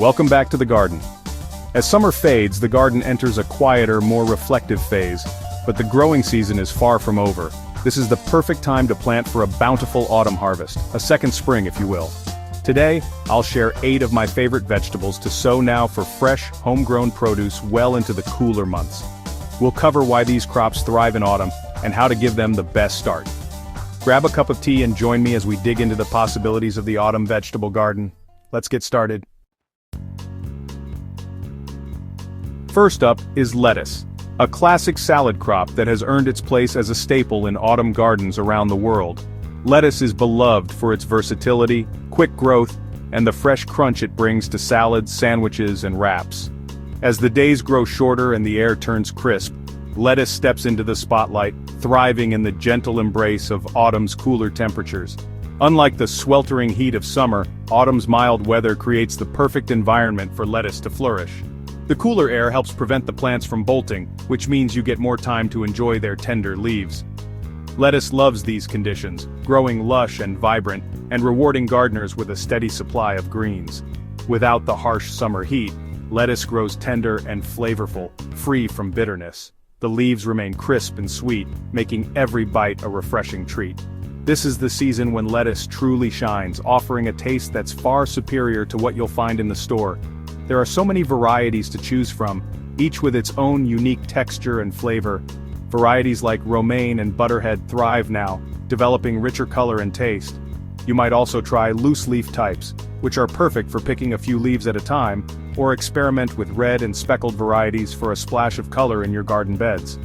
Welcome back to the garden. As summer fades, the garden enters a quieter, more reflective phase, but the growing season is far from over. This is the perfect time to plant for a bountiful autumn harvest, a second spring if you will. Today, I'll share 8 of my favorite vegetables to sow now for fresh, homegrown produce well into the cooler months. We'll cover why these crops thrive in autumn and how to give them the best start. Grab a cup of tea and join me as we dig into the possibilities of the autumn vegetable garden. Let's get started. First up is lettuce, a classic salad crop that has earned its place as a staple in autumn gardens around the world. Lettuce is beloved for its versatility, quick growth, and the fresh crunch it brings to salads, sandwiches, and wraps. As the days grow shorter and the air turns crisp, lettuce steps into the spotlight, thriving in the gentle embrace of autumn's cooler temperatures. Unlike the sweltering heat of summer, autumn's mild weather creates the perfect environment for lettuce to flourish. The cooler air helps prevent the plants from bolting, which means you get more time to enjoy their tender leaves. Lettuce loves these conditions, growing lush and vibrant, and rewarding gardeners with a steady supply of greens. Without the harsh summer heat, lettuce grows tender and flavorful, free from bitterness. The leaves remain crisp and sweet, making every bite a refreshing treat. This is the season when lettuce truly shines, offering a taste that's far superior to what you'll find in the store. There are so many varieties to choose from, each with its own unique texture and flavor. Varieties like romaine and butterhead thrive now, developing richer color and taste. You might also try loose leaf types, which are perfect for picking a few leaves at a time, or experiment with red and speckled varieties for a splash of color in your garden beds.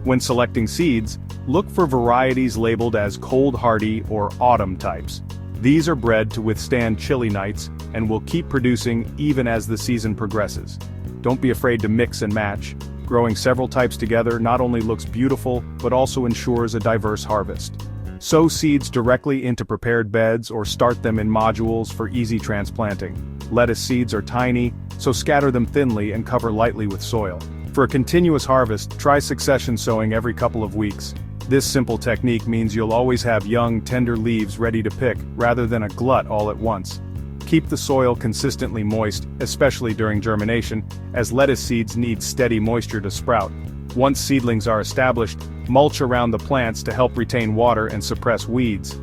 When selecting seeds, look for varieties labeled as cold hardy or autumn types. These are bred to withstand chilly nights and will keep producing even as the season progresses. Don't be afraid to mix and match. Growing several types together not only looks beautiful, but also ensures a diverse harvest. Sow seeds directly into prepared beds or start them in modules for easy transplanting. Lettuce seeds are tiny, so scatter them thinly and cover lightly with soil. For a continuous harvest, try succession sowing every couple of weeks. This simple technique means you'll always have young, tender leaves ready to pick, rather than a glut all at once. Keep the soil consistently moist, especially during germination, as lettuce seeds need steady moisture to sprout. Once seedlings are established, mulch around the plants to help retain water and suppress weeds.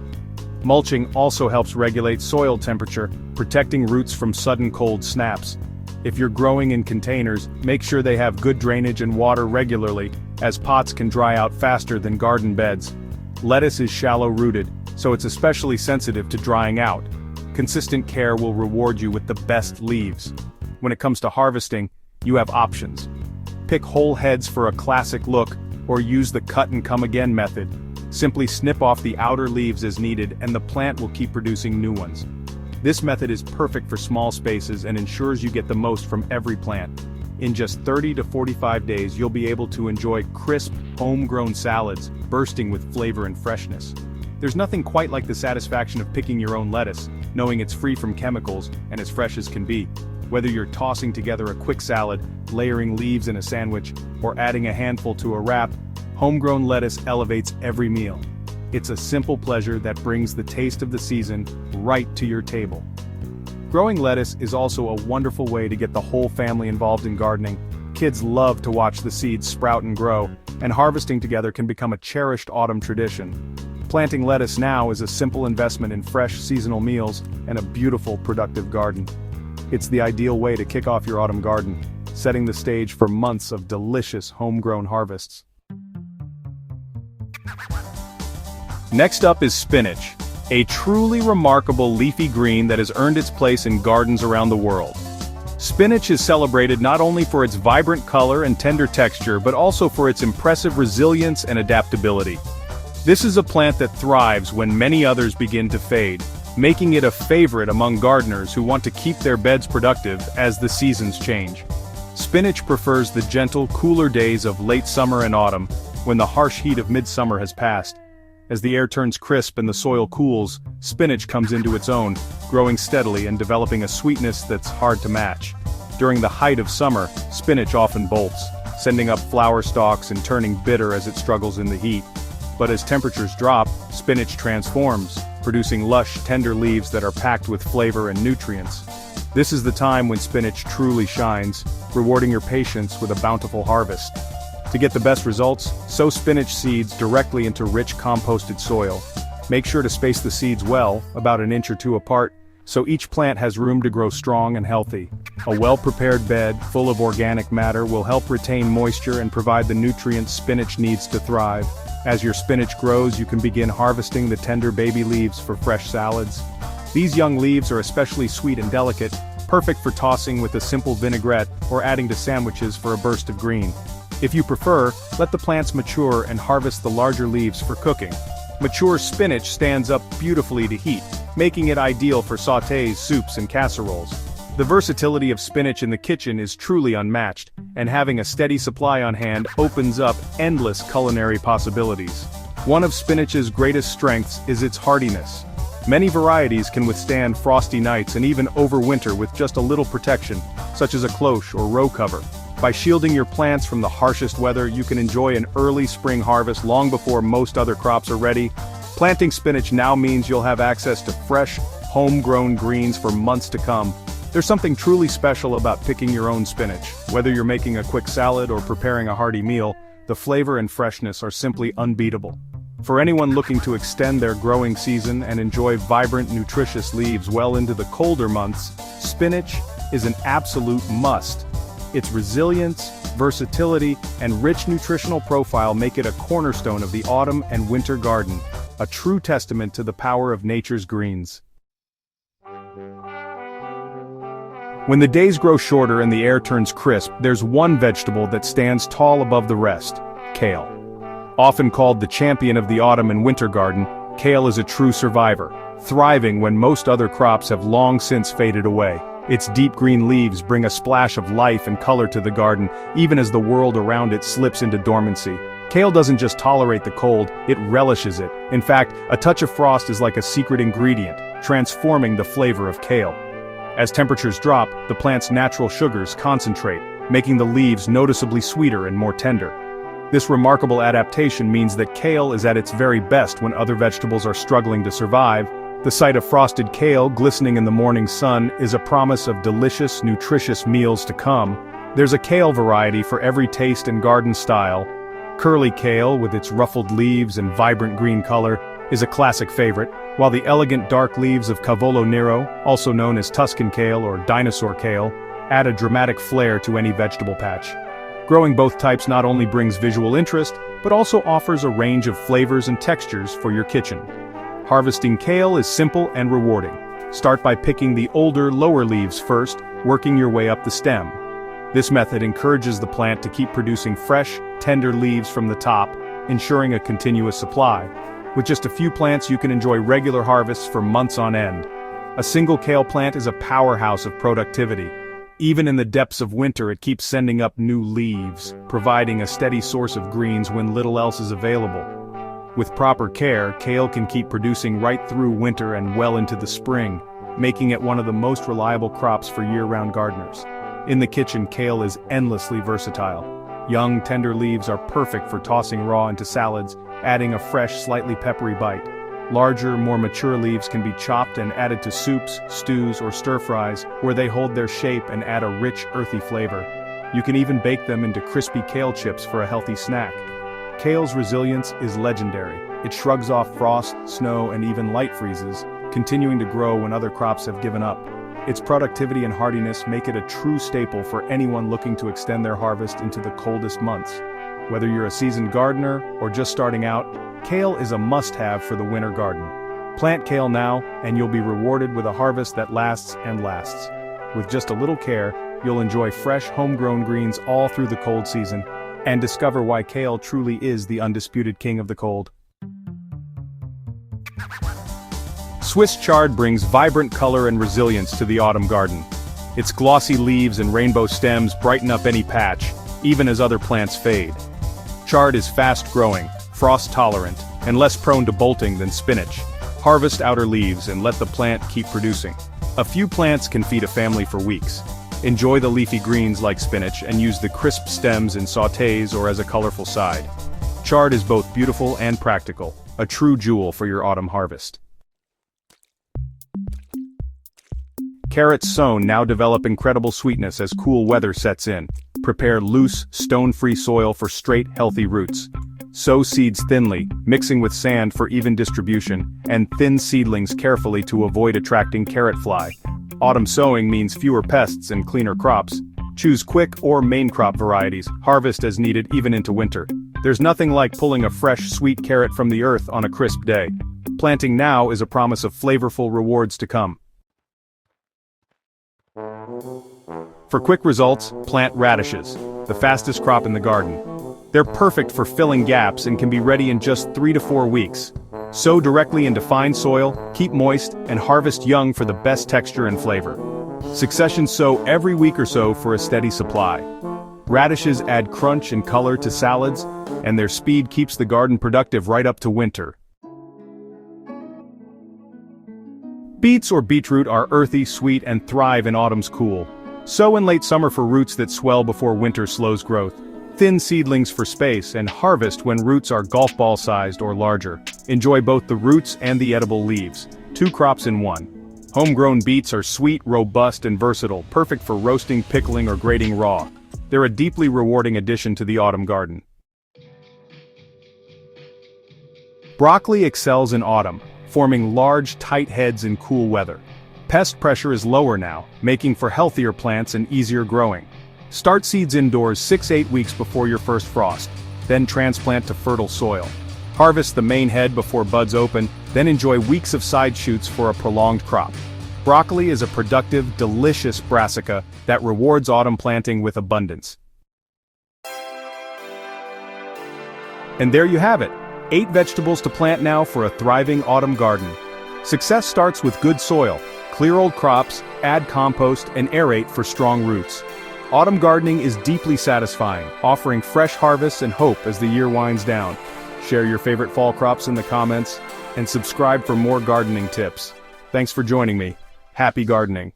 Mulching also helps regulate soil temperature, protecting roots from sudden cold snaps. If you're growing in containers, make sure they have good drainage and water regularly, as pots can dry out faster than garden beds. Lettuce is shallow-rooted, so it's especially sensitive to drying out. Consistent care will reward you with the best leaves. When it comes to harvesting, you have options. Pick whole heads for a classic look, or use the cut-and-come-again method. Simply snip off the outer leaves as needed and the plant will keep producing new ones. This method is perfect for small spaces and ensures you get the most from every plant. In just 30 to 45 days you'll be able to enjoy crisp, homegrown salads, bursting with flavor and freshness. There's nothing quite like the satisfaction of picking your own lettuce, knowing it's free from chemicals and as fresh as can be. Whether you're tossing together a quick salad, layering leaves in a sandwich, or adding a handful to a wrap, homegrown lettuce elevates every meal. It's a simple pleasure that brings the taste of the season right to your table. Growing lettuce is also a wonderful way to get the whole family involved in gardening. Kids love to watch the seeds sprout and grow, and harvesting together can become a cherished autumn tradition. Planting lettuce now is a simple investment in fresh seasonal meals and a beautiful, productive garden. It's the ideal way to kick off your autumn garden, setting the stage for months of delicious homegrown harvests. Next up is spinach, a truly remarkable leafy green that has earned its place in gardens around the world. Spinach is celebrated not only for its vibrant color and tender texture, but also for its impressive resilience and adaptability. This is a plant that thrives when many others begin to fade, making it a favorite among gardeners who want to keep their beds productive as the seasons change. Spinach prefers the gentle, cooler days of late summer and autumn, when the harsh heat of midsummer has passed. As the air turns crisp and the soil cools, spinach comes into its own, growing steadily and developing a sweetness that's hard to match. During the height of summer, spinach often bolts, sending up flower stalks and turning bitter as it struggles in the heat. But as temperatures drop, spinach transforms, producing lush, tender leaves that are packed with flavor and nutrients. This is the time when spinach truly shines, rewarding your patience with a bountiful harvest. To get the best results, sow spinach seeds directly into rich composted soil. Make sure to space the seeds well, about an inch or two apart, so each plant has room to grow strong and healthy. A well-prepared bed, full of organic matter, will help retain moisture and provide the nutrients spinach needs to thrive. As your spinach grows, you can begin harvesting the tender baby leaves for fresh salads. These young leaves are especially sweet and delicate, perfect for tossing with a simple vinaigrette or adding to sandwiches for a burst of green. If you prefer, let the plants mature and harvest the larger leaves for cooking. Mature spinach stands up beautifully to heat, making it ideal for sautés, soups, and casseroles. The versatility of spinach in the kitchen is truly unmatched, and having a steady supply on hand opens up endless culinary possibilities. One of spinach's greatest strengths is its hardiness. Many varieties can withstand frosty nights and even overwinter with just a little protection, such as a cloche or row cover. By shielding your plants from the harshest weather, you can enjoy an early spring harvest long before most other crops are ready. Planting spinach now means you'll have access to fresh, homegrown greens for months to come. There's something truly special about picking your own spinach. Whether you're making a quick salad or preparing a hearty meal, the flavor and freshness are simply unbeatable. For anyone looking to extend their growing season and enjoy vibrant, nutritious leaves well into the colder months, spinach is an absolute must. Its resilience, versatility, and rich nutritional profile make it a cornerstone of the autumn and winter garden, a true testament to the power of nature's greens. When the days grow shorter and the air turns crisp, there's one vegetable that stands tall above the rest: kale. Often called the champion of the autumn and winter garden, kale is a true survivor, thriving when most other crops have long since faded away. Its deep green leaves bring a splash of life and color to the garden, even as the world around it slips into dormancy. Kale doesn't just tolerate the cold, it relishes it. In fact, a touch of frost is like a secret ingredient, transforming the flavor of kale. As temperatures drop, the plant's natural sugars concentrate, making the leaves noticeably sweeter and more tender. This remarkable adaptation means that kale is at its very best when other vegetables are struggling to survive. The sight of frosted kale glistening in the morning sun is a promise of delicious, nutritious meals to come. There's a kale variety for every taste and garden style. Curly kale, with its ruffled leaves and vibrant green color, is a classic favorite, while the elegant dark leaves of Cavolo Nero, also known as Tuscan kale or dinosaur kale, add a dramatic flair to any vegetable patch. Growing both types not only brings visual interest, but also offers a range of flavors and textures for your kitchen. Harvesting kale is simple and rewarding. Start by picking the older, lower leaves first, working your way up the stem. This method encourages the plant to keep producing fresh, tender leaves from the top, ensuring a continuous supply. With just a few plants, you can enjoy regular harvests for months on end. A single kale plant is a powerhouse of productivity. Even in the depths of winter, it keeps sending up new leaves, providing a steady source of greens when little else is available. With proper care, kale can keep producing right through winter and well into the spring, making it one of the most reliable crops for year-round gardeners. In the kitchen, kale is endlessly versatile. Young, tender leaves are perfect for tossing raw into salads, adding a fresh, slightly peppery bite. Larger, more mature leaves can be chopped and added to soups, stews, or stir-fries, where they hold their shape and add a rich, earthy flavor. You can even bake them into crispy kale chips for a healthy snack. Kale's resilience is legendary. It shrugs off frost, snow, and even light freezes, continuing to grow when other crops have given up. Its productivity and hardiness make it a true staple for anyone looking to extend their harvest into the coldest months. Whether you're a seasoned gardener or just starting out, kale is a must-have for the winter garden. Plant kale now, and you'll be rewarded with a harvest that lasts and lasts. With just a little care, you'll enjoy fresh, homegrown greens all through the cold season, and discover why kale truly is the undisputed king of the cold. Swiss chard brings vibrant color and resilience to the autumn garden. Its glossy leaves and rainbow stems brighten up any patch, even as other plants fade. Chard is fast-growing, frost-tolerant, and less prone to bolting than spinach. Harvest outer leaves and let the plant keep producing. A few plants can feed a family for weeks. Enjoy the leafy greens like spinach and use the crisp stems in sautés or as a colorful side. Chard is both beautiful and practical, a true jewel for your autumn harvest. Carrots sown now develop incredible sweetness as cool weather sets in. Prepare loose, stone-free soil for straight, healthy roots. Sow seeds thinly, mixing with sand for even distribution, and thin seedlings carefully to avoid attracting carrot fly. Autumn sowing means fewer pests and cleaner crops. Choose quick or main crop varieties, harvest as needed even into winter. There's nothing like pulling a fresh, sweet carrot from the earth on a crisp day. Planting now is a promise of flavorful rewards to come. For quick results, plant radishes, the fastest crop in the garden. They're perfect for filling gaps and can be ready in just 3 to 4 weeks. Sow directly into fine soil, keep moist, and harvest young for the best texture and flavor. Succession sow every week or so for a steady supply. Radishes add crunch and color to salads, and their speed keeps the garden productive right up to winter. Beets or beetroot are earthy, sweet, and thrive in autumn's cool. Sow in late summer for roots that swell before winter slows growth. Thin seedlings for space, and harvest when roots are golf ball sized or larger. Enjoy both the roots and the edible leaves. 2 crops in 1. Homegrown beets are sweet, robust, and versatile, perfect for roasting, pickling, or grating raw. They're a deeply rewarding addition to the autumn garden. Broccoli excels in autumn, forming large, tight heads in cool weather. Pest pressure is lower now, making for healthier plants and easier growing. Start seeds indoors 6-8 weeks before your first frost, then transplant to fertile soil. Harvest the main head before buds open, then enjoy weeks of side shoots for a prolonged crop. Broccoli is a productive, delicious brassica that rewards autumn planting with abundance. And there you have it, 8 vegetables to plant now for a thriving autumn garden. Success starts with good soil, clear old crops, add compost, and aerate for strong roots. Autumn gardening is deeply satisfying, offering fresh harvests and hope as the year winds down. Share your favorite fall crops in the comments, and subscribe for more gardening tips. Thanks for joining me. Happy gardening.